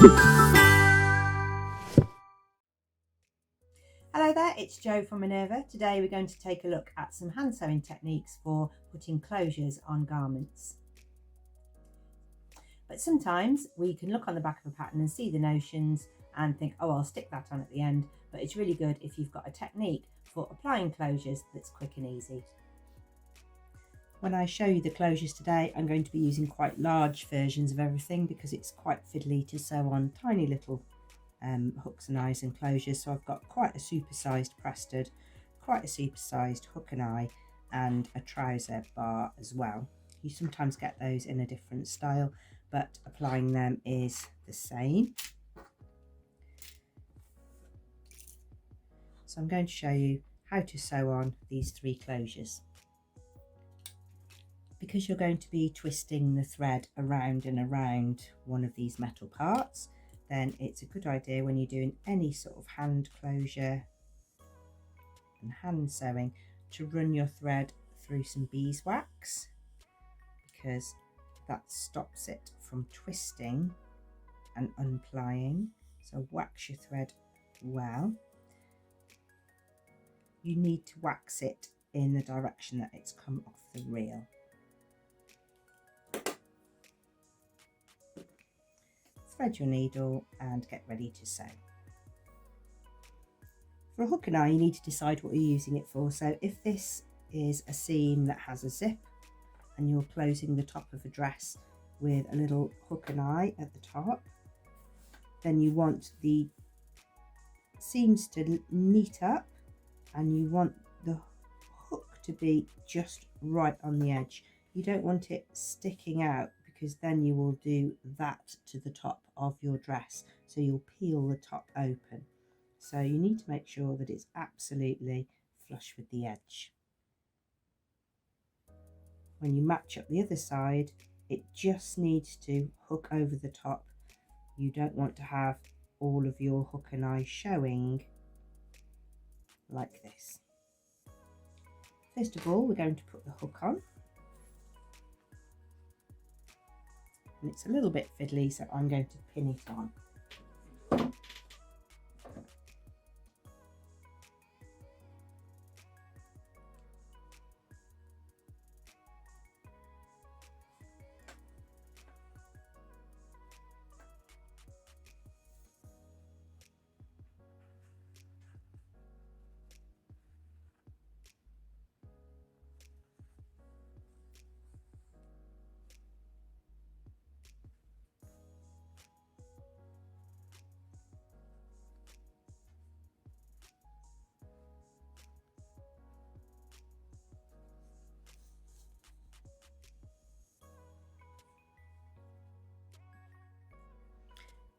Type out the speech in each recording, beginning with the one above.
Hello there, it's Jo from Minerva. Today we're going to take a look at some hand sewing techniques for putting closures on garments. But sometimes we can look on the back of a pattern and see the notions and think, oh, I'll stick that on at the end. But it's really good if you've got a technique for applying closures that's quick and easy. When I show you the closures today, I'm going to be using quite large versions of everything because it's quite fiddly to sew on tiny little hooks and eyes and closures. So I've got quite a supersized prestid, quite a supersized hook and eye, and a trouser bar as well. You sometimes get those in a different style, but applying them is the same. So I'm going to show you how to sew on these 3 closures. Because you're going to be twisting the thread around and around one of these metal parts, then it's a good idea when you're doing any sort of hand closure and hand sewing to run your thread through some beeswax, because that stops it from twisting and unplying. So wax your thread well. You need to wax it in the direction that it's come off the reel. Thread your needle and get ready to sew. For a hook and eye, you need to decide what you're using it for. So if this is a seam that has a zip and you're closing the top of a dress with a little hook and eye at the top, then you want the seams to meet up and you want the hook to be just right on the edge. You don't want it sticking out, because then you will do that to the top of your dress, so you'll peel the top open. So you need to make sure that it's absolutely flush with the edge. When you match up the other side, it just needs to hook over the top. You don't want to have all of your hook and eye showing like this. First of all, we're going to put the hook on. And it's a little bit fiddly, so I'm going to pin it on.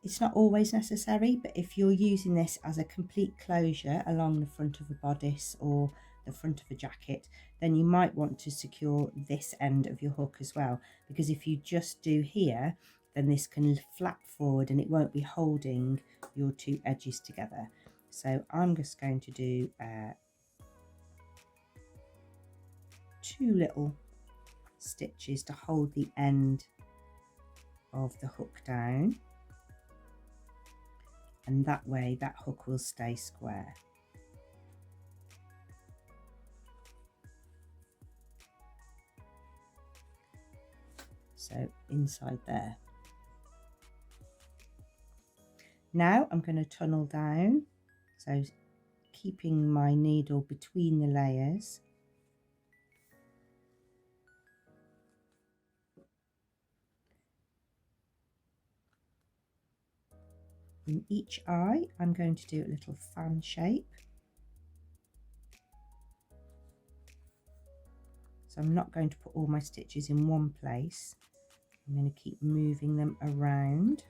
It's not always necessary, but if you're using this as a complete closure along the front of a bodice or the front of a jacket, then you might want to secure this end of your hook as well, because if you just do here, then this can flap forward and it won't be holding your 2 edges together. So I'm just going to do 2 little stitches to hold the end of the hook down. And that way that hook will stay square. So inside there. Now I'm going to tunnel down, so keeping my needle between the layers. In each eye, I'm going to do a little fan shape. So I'm not going to put all my stitches in one place. I'm going to keep moving them around.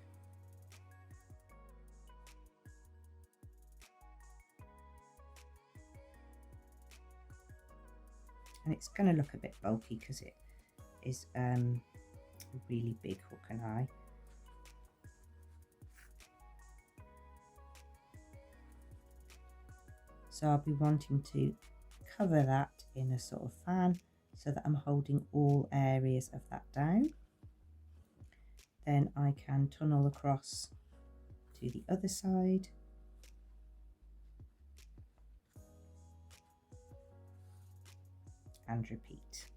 And it's going to look a bit bulky because it is a really big hook and eye. So I'll be wanting to cover that in a sort of fan so that I'm holding all areas of that down. Then I can tunnel across to the other side. And repeat.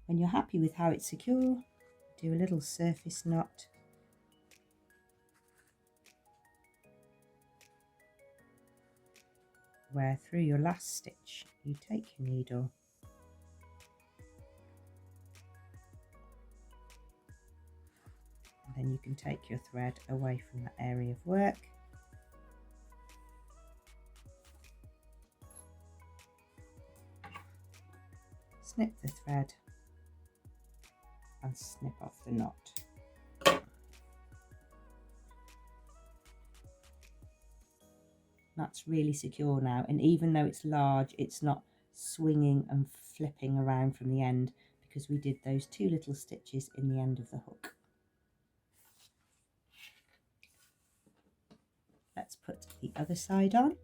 When you're happy with how it's secure, do a little surface knot where through your last stitch you take your needle and then you can take your thread away from that area of work. Snip the thread and snip off the knot. That's really secure now, and even though it's large, it's not swinging and flipping around from the end because we did those 2 little stitches in the end of the hook. Let's put the other side on.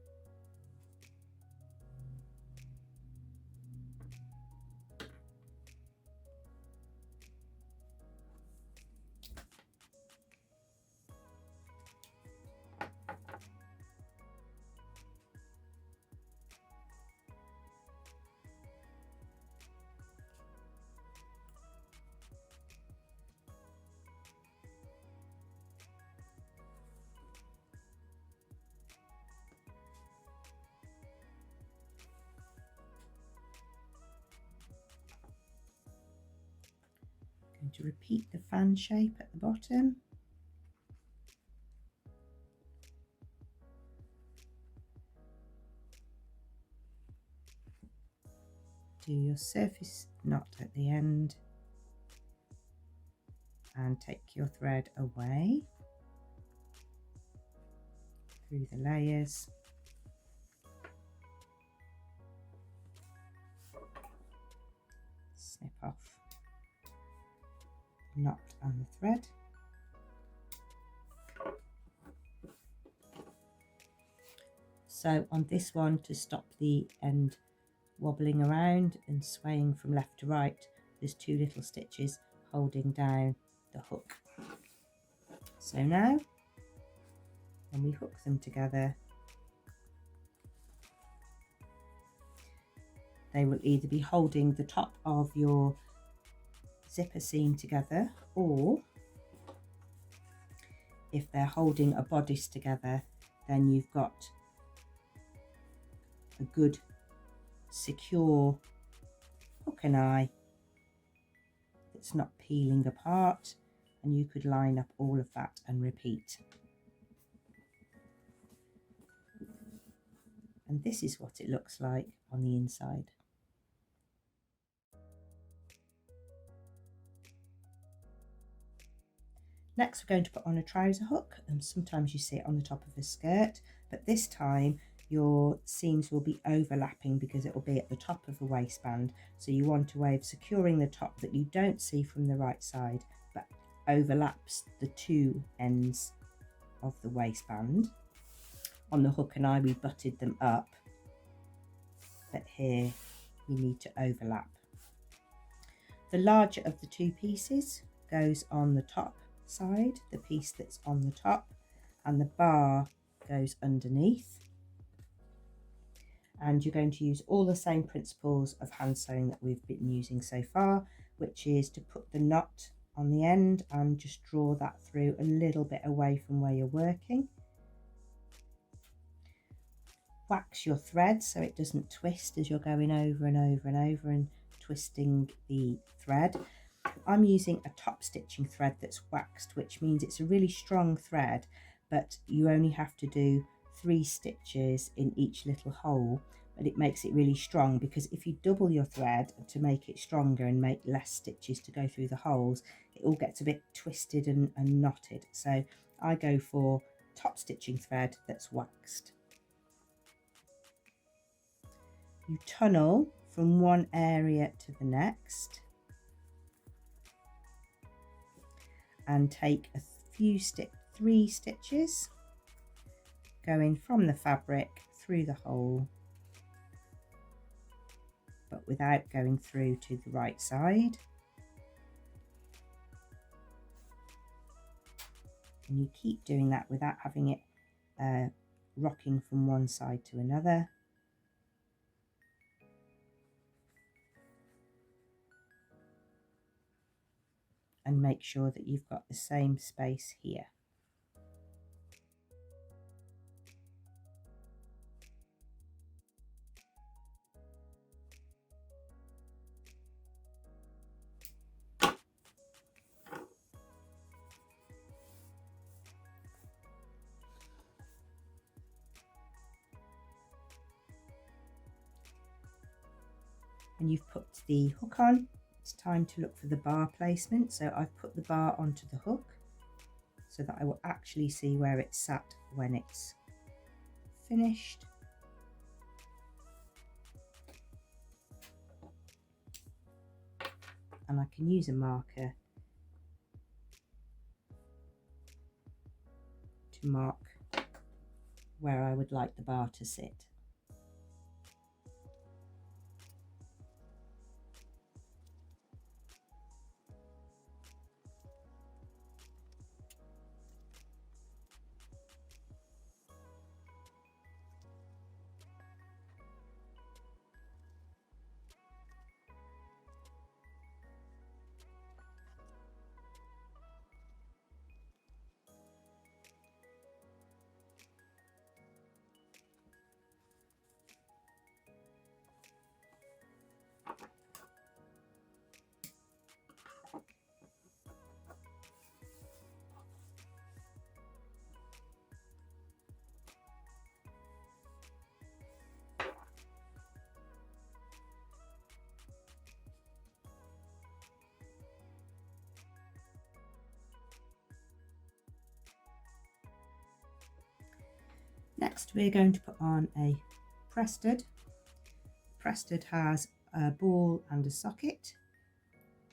To repeat the fan shape at the bottom. Do your surface knot at the end and take your thread away through the layers. Snip off the knot and the thread. So on this one, to stop the end wobbling around and swaying from left to right, there's 2 little stitches holding down the hook. So now when we hook them together, they will either be holding the top of your zipper seam together, or if they're holding a bodice together, then you've got a good secure hook and eye that's not peeling apart, and you could line up all of that and repeat. And this is what it looks like on the inside. Next, we're going to put on a trouser hook, and sometimes you see it on the top of a skirt, but this time your seams will be overlapping because it will be at the top of the waistband. So you want a way of securing the top that you don't see from the right side, but overlaps the 2 ends of the waistband. On the hook and eye, we butted them up, but here we need to overlap. The larger of the 2 pieces goes on the top side, the piece that's on the top, and the bar goes underneath. And you're going to use all the same principles of hand sewing that we've been using so far, which is to put the knot on the end and just draw that through a little bit away from where you're working. Wax your thread so it doesn't twist as you're going over and over and over and twisting the thread. I'm using a top stitching thread that's waxed, which means it's a really strong thread, but you only have to do 3 stitches in each little hole, but it makes it really strong, because if you double your thread to make it stronger and make less stitches to go through the holes, it all gets a bit twisted and knotted. So I go for top stitching thread that's waxed. You tunnel from one area to the next, and take a three stitches going from the fabric through the hole, but without going through to the right side. And you keep doing that without having it rocking from one side to another. And make sure that you've got the same space here. When you've put the hook on, it's time to look for the bar placement. So I've put the bar onto the hook so that I will actually see where it's sat when it's finished. And I can use a marker to mark where I would like the bar to sit. Next, we're going to put on a prestid. Prestid has a ball and a socket.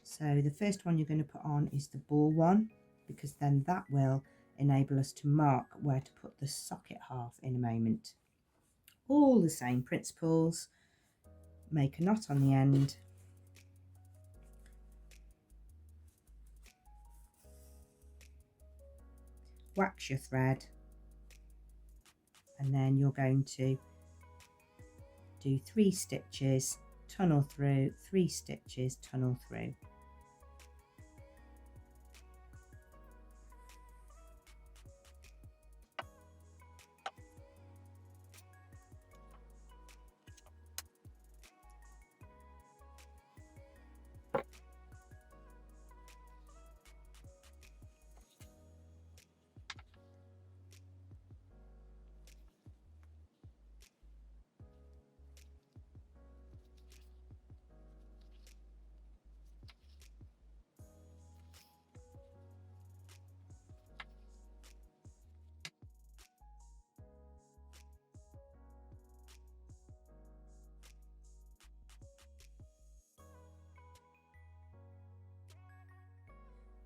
So the first one you're going to put on is the ball one, because then that will enable us to mark where to put the socket half in a moment. All the same principles. Make a knot on the end. Wax your thread. And then you're going to do 3 stitches, tunnel through, 3 stitches, tunnel through.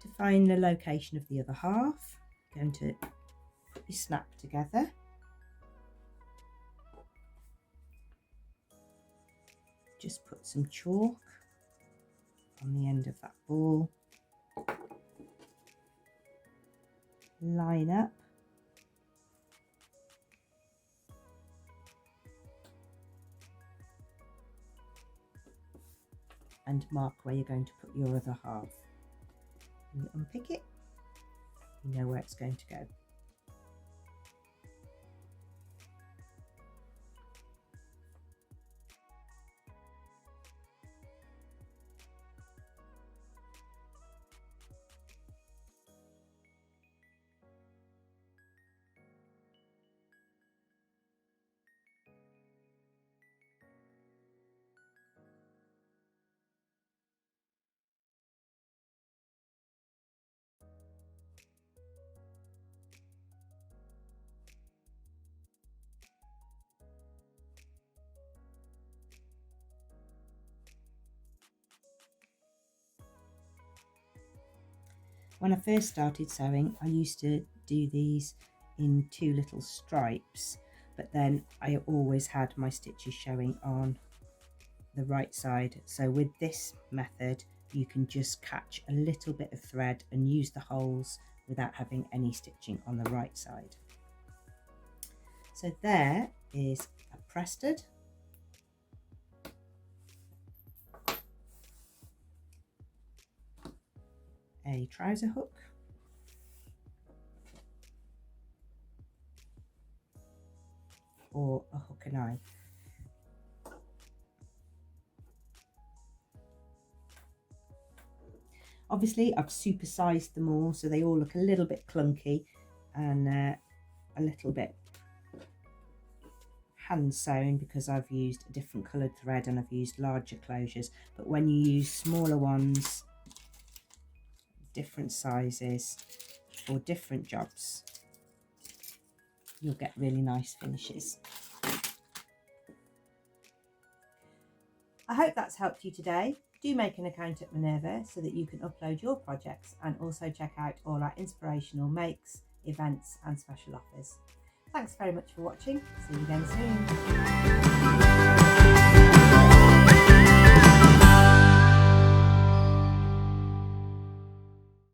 To find the location of the other half, I'm going to put your snap together. Just put some chalk on the end of that ball. Line up. And mark where you're going to put your other half. When you unpick it, you know where it's going to go. When I first started sewing, I used to do these in 2 little stripes, but then I always had my stitches showing on the right side. So with this method, you can just catch a little bit of thread and use the holes without having any stitching on the right side. So there is a prestid, a trouser hook, or a hook and eye. Obviously I've supersized them all so they all look a little bit clunky and a little bit hand sewn because I've used a different coloured thread and I've used larger closures. But when you use smaller ones, different sizes for different jobs, you'll get really nice finishes. I hope that's helped you today. Do make an account at Minerva so that you can upload your projects and also check out all our inspirational makes, events and special offers. Thanks very much for watching. See you again soon.